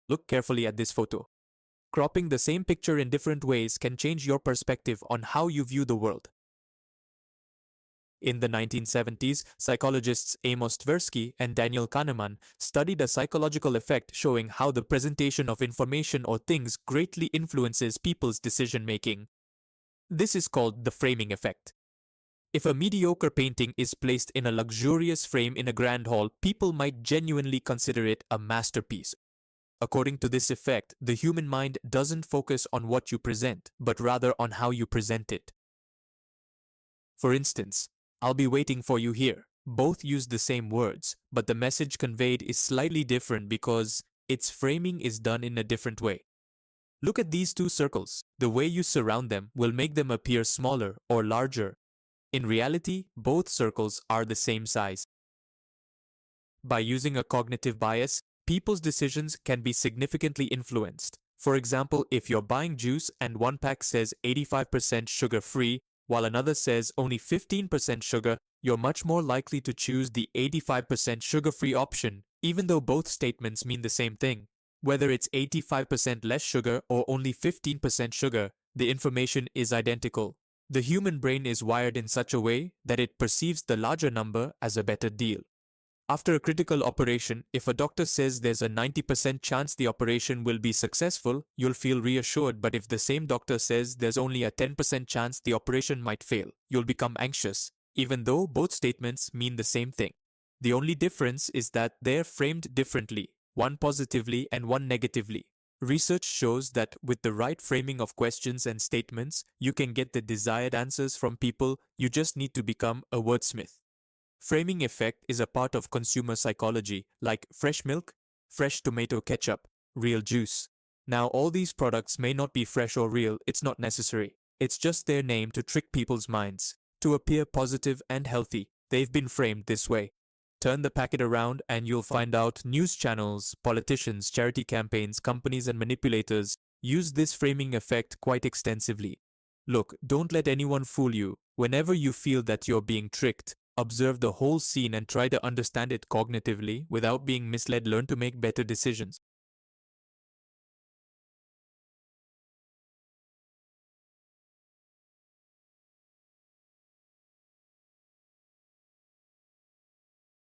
Look carefully at this photo. Cropping the same picture in different ways can change your perspective on how you view the world. In the 1970s, psychologists Amos Tversky and Daniel Kahneman studied a psychological effect showing how the presentation of information or things greatly influences people's decision-making. This is called the framing effect. If a mediocre painting is placed in a luxurious frame in a grand hall, people might genuinely consider it a masterpiece. According to this effect, the human mind doesn't focus on what you present, but rather on how you present it. For instance, "I'll be waiting for you here." Both use the same words, but the message conveyed is slightly different because its framing is done in a different way. Look at these two circles. The way you surround them will make them appear smaller or larger. In reality, both circles are the same size. By using a cognitive bias, people's decisions can be significantly influenced. For example, if you're buying juice and one pack says 85% sugar-free, while another says only 15% sugar, you're much more likely to choose the 85% sugar-free option, even though both statements mean the same thing. Whether it's 85% less sugar or only 15% sugar, the information is identical. The human brain is wired in such a way that it perceives the larger number as a better deal. After a critical operation, if a doctor says there's a 90% chance the operation will be successful, you'll feel reassured, but if the same doctor says there's only a 10% chance the operation might fail, you'll become anxious, even though both statements mean the same thing. The only difference is that they're framed differently, one positively and one negatively. Research shows that with the right framing of questions and statements, you can get the desired answers from people. You just need to become a wordsmith. Framing effect is a part of consumer psychology, like fresh milk, fresh tomato ketchup, real juice. Now, all these products may not be fresh or real, it's not necessary. It's just their name to trick people's minds. To appear positive and healthy, they've been framed this way. Turn the packet around and you'll find out news channels, politicians, charity campaigns, companies and manipulators use this framing effect quite extensively. Look, don't let anyone fool you. Whenever you feel that you're being tricked, observe the whole scene and try to understand it cognitively. Without being misled, learn to make better decisions.